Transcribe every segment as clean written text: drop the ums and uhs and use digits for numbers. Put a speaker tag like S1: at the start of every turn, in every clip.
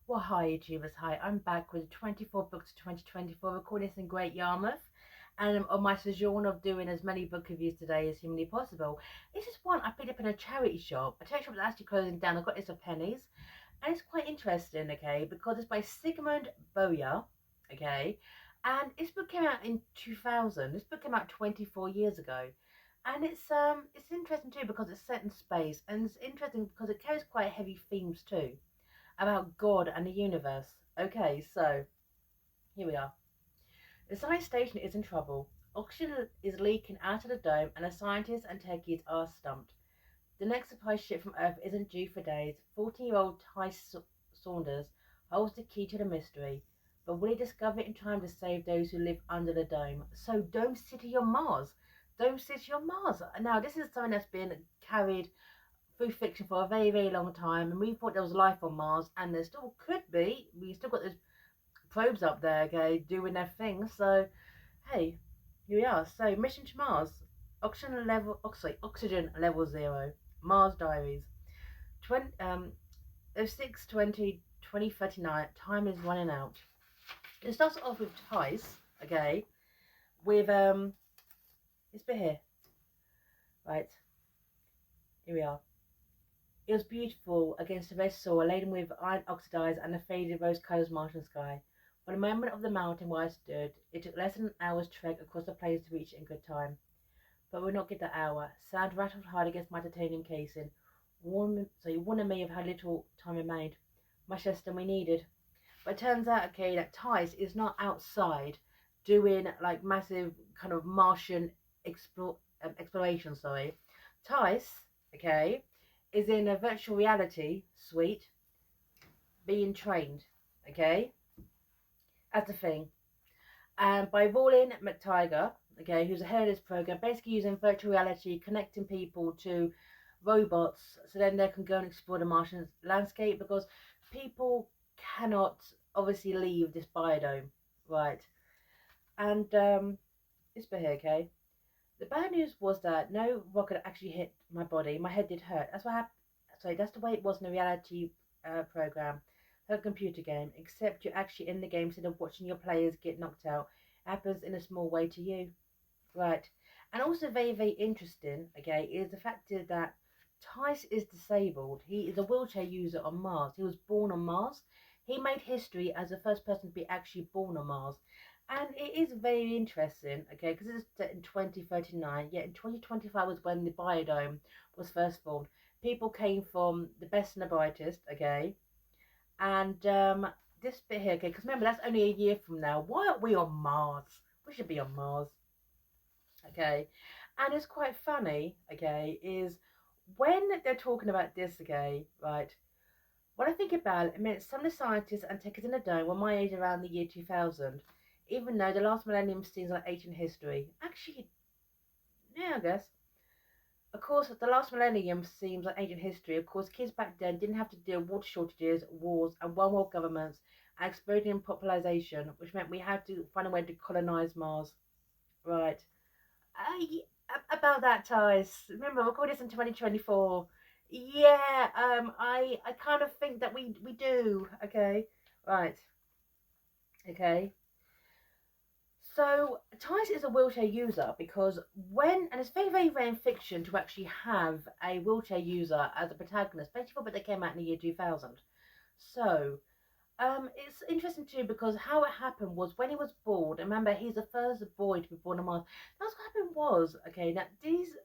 S1: Well, hi, YouTubers. Hi, I'm back with 24 books of 2024, recording this in Great Yarmouth. And on my sojourn of doing as many book reviews today as humanly possible, this is one I picked up in a charity shop. A charity shop that's actually closing down. I got this for pennies. And it's quite interesting, okay, because it's by Sigmund Brouwer, okay. And this book came out in 2000. This book came out 24 years ago. And it's interesting too because it's set in space, and it's interesting because it carries quite heavy themes too about God and the universe. Okay, so here we are. The science station is in trouble. Oxygen is leaking out of the dome, and the scientists and techies are stumped. The next supply ship from Earth isn't due for days. 14-year-old Tyce Sanders holds the key to the mystery, but will he discover it in time to save those who live under the dome? So, Dome City on Mars. Dome City on Mars. Now, this is something that's been carried through fiction for a very, very long time, and we thought there was life on Mars, and there still could be. We still got those probes up there, okay, doing their thing. So, hey, here we are. So, mission to Mars, oxygen level 0. Mars Diaries, 20 06/20 2039. Time is running out. It starts off with Tyce, okay, with this bit here, right? Here we are. It was beautiful against the red soil laden with iron oxidized and the faded rose-colored Martian sky. For the moment of the mountain where I stood, it took less than an hour's trek across the plains to reach it in good time. But we would not get that hour. Sand rattled hard against my titanium casing. You warned me of how little time remained, much less than we needed. But it turns out, okay, that Tice is not outside doing like massive kind of Martian exploration. Sorry, Tice, okay, is in a virtual reality suite being trained, okay, as a thing, and by Roland McTiger, okay, who's the head of this program, basically using virtual reality, connecting people to robots, so then they can go and explore the Martian landscape because people cannot obviously leave this biodome, right? And this bit here, okay. The bad news was that no rocket actually hit my body. My head did hurt. That's what happened. Sorry, that's the way it was in a reality program, a computer game. Except you're actually in the game instead of watching your players get knocked out. It happens in a small way to you, right? And also very very interesting, okay, is the fact is that Tice is disabled. He is a wheelchair user on Mars. He was born on Mars. He made history as the first person to be actually born on Mars. And it is very interesting, okay, because it's set in 2039, yet in 2025 was when the biodome was first formed. People came from the best and the brightest, okay, and this bit here, okay, because remember, that's only a year from now. Why aren't we on Mars? We should be on Mars, okay, and it's quite funny, okay, is when they're talking about this, okay, right, when I think about it, I mean, some of the scientists and takers in the dome were my age around the year 2000, even though the last millennium seems like ancient history. Actually, yeah, I guess. Of course, the last millennium seems like ancient history. Of course, kids back then didn't have to deal with water shortages, wars, and one world governments, and exploding population, which meant we had to find a way to colonize Mars. Right. About that, Tice. Remember, we recorded this in 2024. Yeah, I kind of think that we do. Okay, right. Okay. So Tice is a wheelchair user because and it's very, very rare in fiction to actually have a wheelchair user as a protagonist, especially but they came out in the year 2000. So it's interesting too because how it happened was when he was born. Remember, he's the first boy to be born on Mars. That's what happened was, okay, that these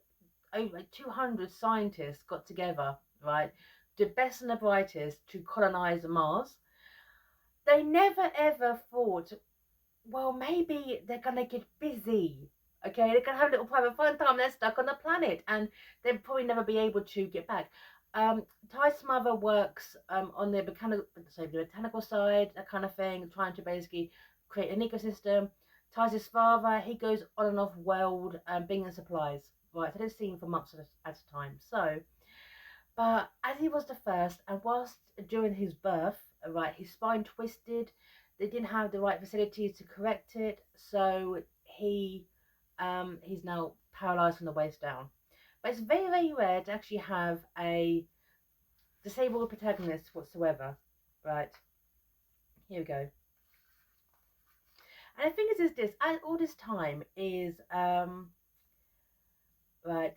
S1: over 200 scientists got together, right, the best and the brightest to colonize Mars. They never ever thought, well, maybe they're gonna get busy. Okay, they're gonna have a little private fun time. They're stuck on the planet, and they'll probably never be able to get back. Ty's mother works on the botanical side, that kind of thing, trying to basically create an ecosystem. Ty's father, he goes on and off world, bringing supplies. Right, so they're seen for months at a time. So, but as he was the first, and whilst during his birth, right, his spine twisted. They didn't have the right facilities to correct it, so he's now paralysed from the waist down. But it's very very rare to actually have a disabled protagonist whatsoever, right? Here we go. And the thing is this, all this time is, right,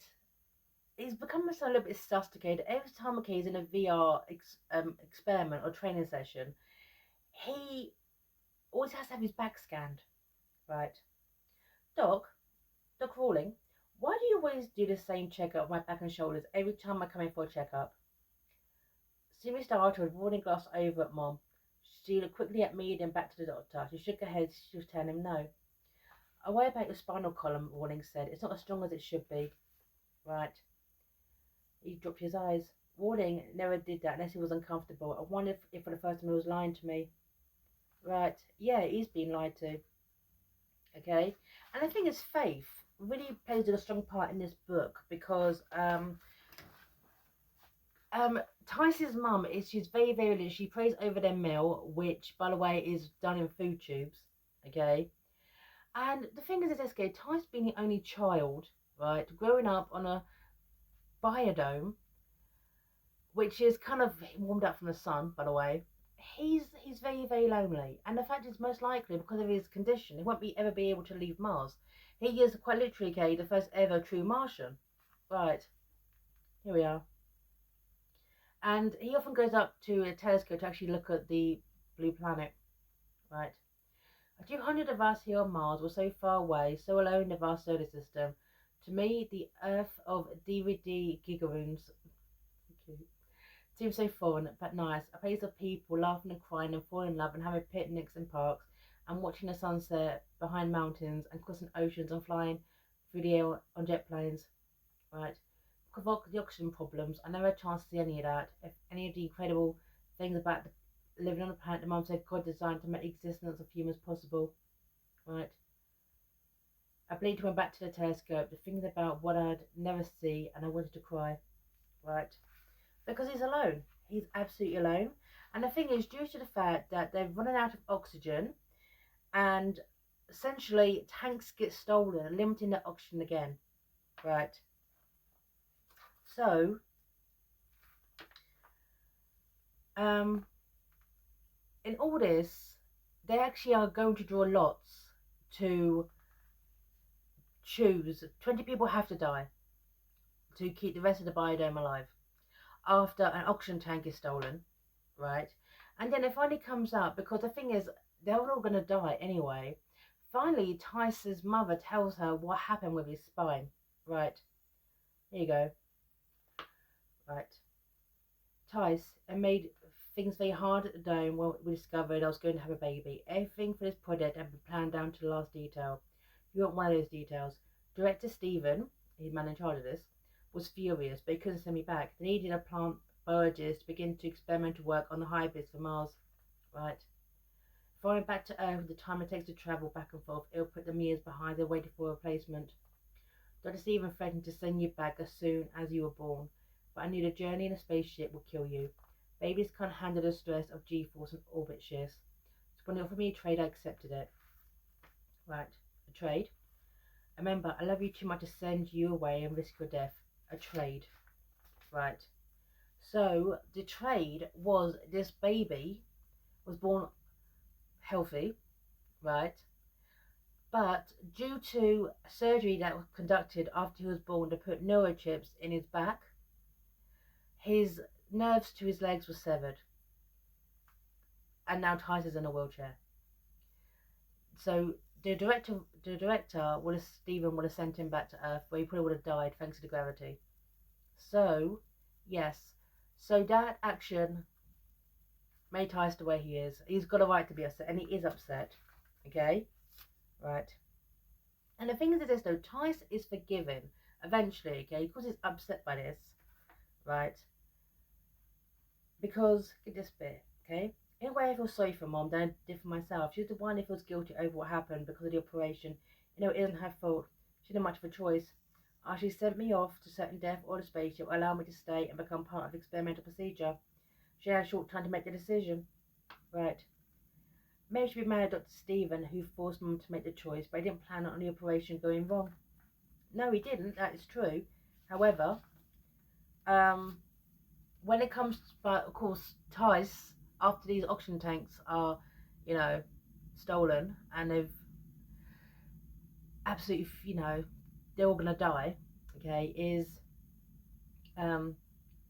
S1: he's become a little bit sophisticated. Every time, okay, he's in a VR experiment or training session, he always has to have his back scanned, right? Doc, Doc Rawling, why do you always do the same checkup of my back and shoulders every time I come in for a checkup? Simi started with warning glass over at Mom. She looked quickly at me, then back to the doctor. She shook her head. She was telling him no. Away about your spinal column, Rawling said. It's not as strong as it should be. Right. He dropped his eyes. Rawling never did that unless he was uncomfortable. I wondered if for the first time he was lying to me. Right. Yeah, he's been lied to. Okay. And I think his faith really plays a strong part in this book because Tyce's mum she's very, very religious. She prays over their meal, which by the way is done in food tubes. Okay. And the thing is this, Tyce being the only child, right, growing up on a biodome, which is kind of warmed up from the sun, by the way, he's very, very lonely. And the fact is, most likely because of his condition, he won't ever be able to leave Mars. He is quite literally, okay, the first ever true Martian. Right, here we are. And he often goes up to a telescope to actually look at the blue planet. Right. A few hundred of us here on Mars were so far away, so alone in the vast solar system. To me, the Earth of DVD gigaroons seems so foreign but nice. A place of people laughing and crying and falling in love and having picnics in parks and watching the sunset behind mountains and crossing oceans and flying through the air on jet planes. Right. Because of the oxygen problems, I never had a chance to see any of that. If any of the incredible things about living on a planet the Mum said God designed to make the existence of humans possible. Right. I blinked, went back to the telescope, thinking about what I'd never see, and I wanted to cry. Right. Because he's alone. He's absolutely alone. And the thing is, due to the fact that they're running out of oxygen, and essentially tanks get stolen, limiting the oxygen again. Right. So, in all this, they actually are going to draw lots to choose. 20 people have to die to keep the rest of the biodome alive after an oxygen tank is stolen, right? And then it finally comes up, because the thing is, they're all going to die anyway. Finally, Tyce's mother tells her what happened with his spine, right? Here you go. Right. Tyce, it made things very hard at the dome when we discovered I was going to have a baby. Everything for this project had been planned down to the last detail. You want one of those details. Director Stephen, the man in charge of this, was furious, but he couldn't send me back. They needed a plant biologist to begin to experimental work on the hybrids for Mars. Right. If I went back to Earth, the time it takes to travel back and forth, it'll put them years behind. They're waiting for a replacement. Dr. Stephen threatened to send you back as soon as you were born, but I knew the journey in a spaceship would kill you. Babies can't handle the stress of G-force and orbit shifts. So when they offered me a trade, I accepted it. Right. A trade? Remember, I love you too much to send you away and risk your death. A trade. Right. So the trade was this baby was born healthy, right? But due to surgery that was conducted after he was born to put neurochips in his back, his nerves to his legs were severed. And now Tyce is in a wheelchair. So the director Stephen would have sent him back to Earth, where he probably would have died thanks to the gravity. So, yes. So that action made Tyce the way he is. He's got a right to be upset, and he is upset. Okay? Right. And the thing is this, though, Tyce is forgiven eventually, okay, because he's upset by this, right? Because, get this bit, okay? In a way, I feel sorry for Mom than I did for myself. She's the one who feels guilty over what happened because of the operation. You know, it isn't her fault. She didn't have much of a choice. She sent me off to certain death or the spaceship, allow me to stay and become part of the experimental procedure. She had a short time to make the decision. Right. Maybe she'd be mad at Dr. Stephen, who forced Mum to make the choice, but he didn't plan on the operation going wrong. No, he didn't. That is true. However, when it comes to, but of course, Tyce, after these oxygen tanks are you know, stolen, and they've absolutely, you know, they're all gonna die. Okay, is um,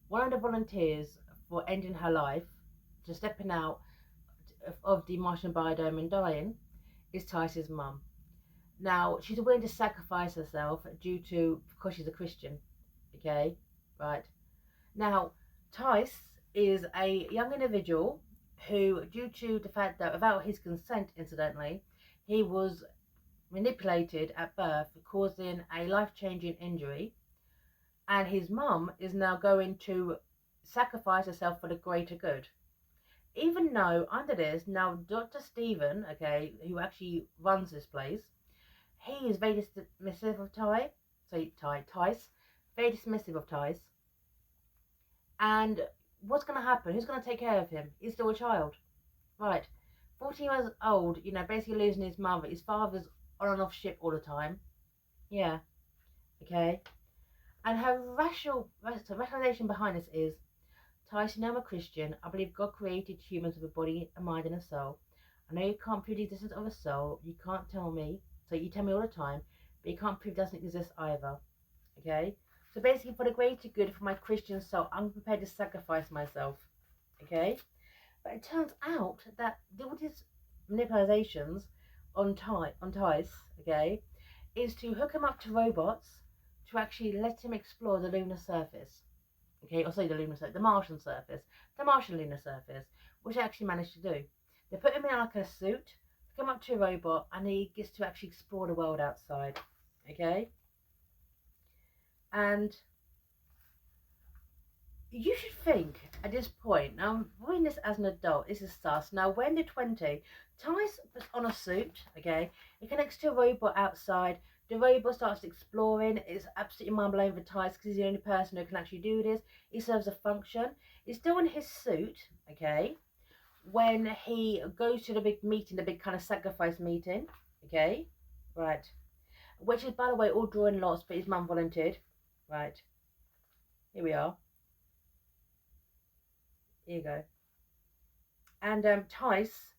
S1: one of the volunteers for ending her life, to stepping out of the Martian biodome and dying, is Tyce's mum. Now she's willing to sacrifice herself because she's a Christian. Okay, right. Now Tyce is a young individual who, due to the fact that without his consent, incidentally, he was manipulated at birth, causing a life-changing injury, and his mum is now going to sacrifice herself for the greater good. Even though under this, now Dr. Stephen, okay, who actually runs this place, he is very dismissive of Tyce, very dismissive of Tyce. And what's going to happen? Who's going to take care of him? He's still a child. Right. 14 years old, you know, basically losing his mother. His father's on and off ship all the time. Yeah. Okay. And her rationalization behind this is, Tyce, I'm a Christian. I believe God created humans with a body, a mind, and a soul. I know you can't prove the existence of a soul. You can't tell me. So you tell me all the time. But you can't prove it doesn't exist either. Okay? So basically, for the greater good for my Christian soul, I'm prepared to sacrifice myself. Okay? But it turns out that all these manipulations on Tyce, okay, is to hook him up to robots to actually let him explore the lunar surface. Okay, or sorry, the Martian surface, the Martian lunar surface, which I actually managed to do. They put him in like a suit, come up to a robot, and he gets to actually explore the world outside. Okay, and you should think at this point, now I'm reading this as an adult, this is sus. Now, when they're 20, Tyce puts on a suit, okay, he connects to a robot outside. The robot starts exploring. It's absolutely mind blowing for Tyce because he's the only person who can actually do this. He serves a function. He's still in his suit, okay, when he goes to the big meeting, the big kind of sacrifice meeting, okay, right, which is, by the way, all drawing lots, but his mum volunteered, right, here we are. Here you go. And Tyce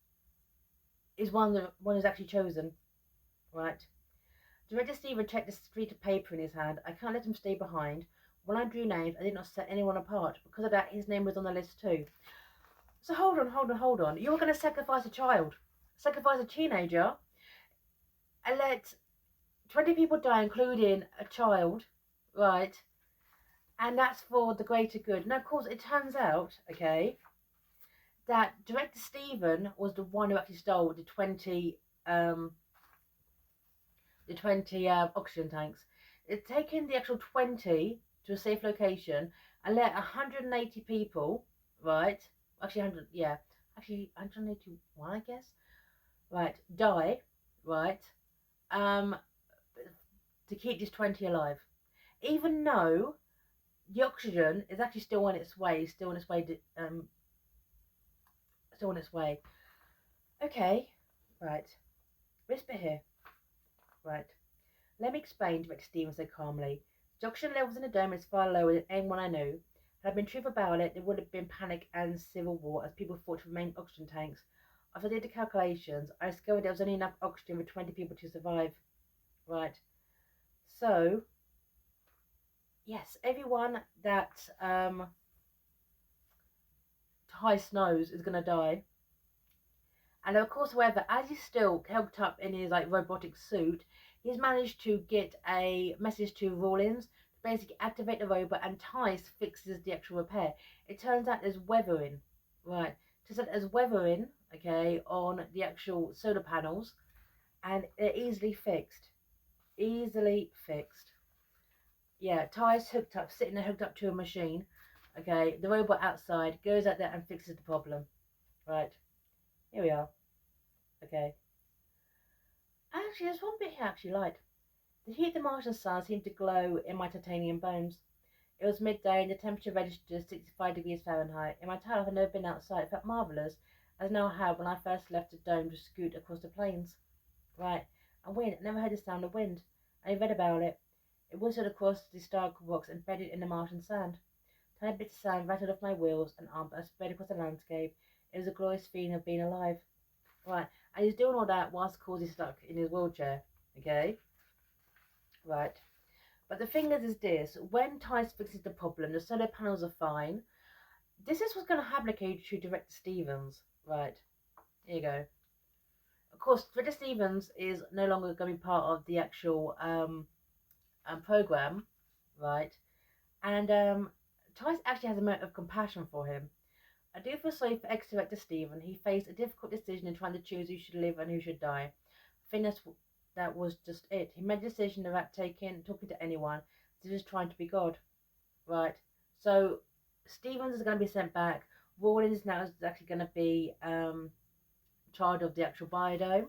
S1: is one who's actually chosen, right? Director Stephen checked the street of paper in his hand. I can't let him stay behind. When I drew names, I did not set anyone apart. Because of that, his name was on the list too. So hold on. You're going to sacrifice a child, sacrifice a teenager, and let 20 people die, including a child, right? And that's for the greater good. Now, of course, it turns out, okay, that Director Stephen was the one who actually stole the 20 oxygen tanks. It's taken the actual 20 to a safe location and let 180 people, right? Actually, 100, yeah, actually 181, I guess, right, die, right? To keep this 20 alive, even though the oxygen is actually still on its way, still on its way. Okay, right. Whisper here, right. Let me explain, Director Stephen said calmly. The oxygen levels in the dome is far lower than anyone I knew. Had I been truth about it, there would have been panic and civil war as people fought to remain oxygen tanks. After I did the calculations, I discovered there was only enough oxygen for 20 people to survive. Right. So, yes, everyone that Tyce knows is going to die. And of course, however, as he's still hooked up in his like robotic suit, he's managed to get a message to Rawlins to basically activate the robot, and Tyce fixes the actual repair. It turns out there's weathering, right? There's weathering, okay, on the actual solar panels, and they're easily fixed. Easily fixed. Yeah, Tyce sitting there hooked up to a machine. Okay, the robot outside goes out there and fixes the problem. Right, here we are. Okay. Actually, there's one bit here I actually liked. The heat of the Martian sun seemed to glow in my titanium bones. It was midday and the temperature registered 65 degrees Fahrenheit. In my time, I've never been outside. It felt marvellous, as now I had when I first left the dome to scoot across the plains. Right, and wind. I never heard the sound of wind. I read about it. It whistled across the stark rocks embedded in the Martian sand. Tiny bits of sand rattled off my wheels and arms as I spread across the landscape. It was a glorious feeling of being alive. right? And he's doing all that whilst Causey's stuck in his wheelchair, okay? Right. But the thing is this, when Tyce fixes the problem, the solar panels are fine. This is what's going to happen, okay, to Director Stevens. Right, here you go. Of course, Director Stevens is no longer going to be part of the actual program, right? And Tyce actually has a moment of compassion for him. I do feel sorry for ex-director Stephen. He faced a difficult decision in trying to choose who should live and who should die. I think that was just it. He made a decision without talking to anyone, just trying to be God, right? So Stevens is going to be sent back. Rawlins now is actually going to be charge of the actual biodome,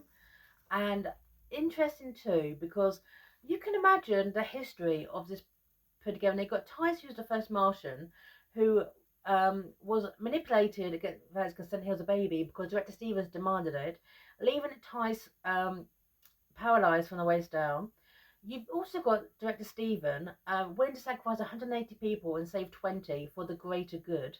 S1: and interesting too because you can imagine the history of this put together. And they got Tyce, who's the first Martian, who was manipulated against his consent. He was a baby because Director Stevens demanded it, leaving Tyce paralyzed from the waist down. You've also got Director Stephen willing to sacrifice 180 people and save 20 for the greater good.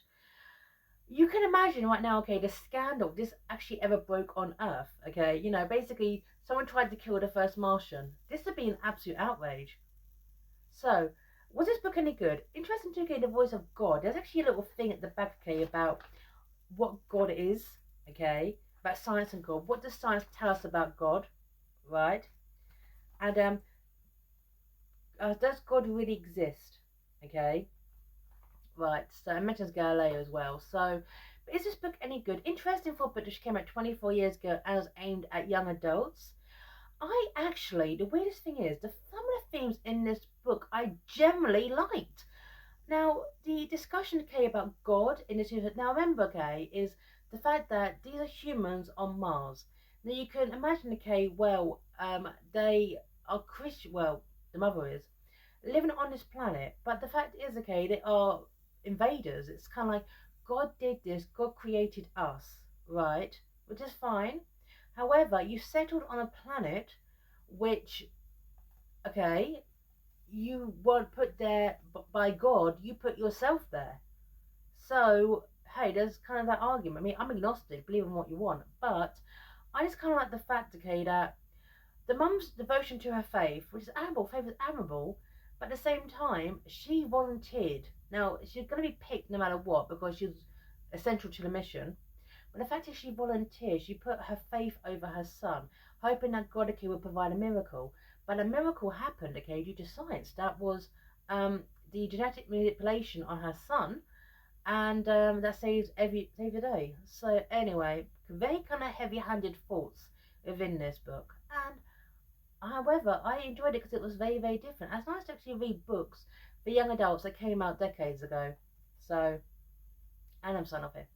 S1: You can imagine right now, okay, the scandal this actually ever broke on Earth, okay? You know, basically, someone tried to kill the first Martian. This would be an absolute outrage. So, was this book any good? Interesting to get the voice of God. There's actually a little thing at the back, okay, about what God is, okay, about science and God. What does science tell us about God, right? And does God really exist, okay? Right, so it mentions Galileo as well. So, but is this book any good? Interesting for a book which came out 24 years ago and was aimed at young adults. I actually, the weirdest thing is, some of the themes in this book I generally liked. Now, the discussion, okay, about God in this universe, now remember, okay, is the fact that these are humans on Mars. Now, you can imagine, okay, well, they are Christian, well, the mother is, living on this planet, but the fact is, okay, they are invaders. It's kind of like God did this, God created us, right? Which is fine. However, you settled on a planet which, okay, you weren't put there by God, you put yourself there. So, hey, there's kind of that argument. I mean, I'm agnostic, believe in what you want, but I just kind of like the fact, okay, that the mum's devotion to her faith, which is admirable, faith is admirable, but at the same time, she volunteered. Now, she's going to be picked no matter what because she's essential to the mission. But the fact is, she volunteered. She put her faith over her son, hoping that God, okay, would provide a miracle. But a miracle happened, okay, due to science. That was the genetic manipulation on her son, and that saved the day. So anyway, very kind of heavy-handed thoughts within this book, and however, I enjoyed it because it was very, very different. It's nice to actually read books for young adults that came out decades ago. So, and I'm signing off here.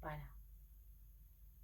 S1: Bye now.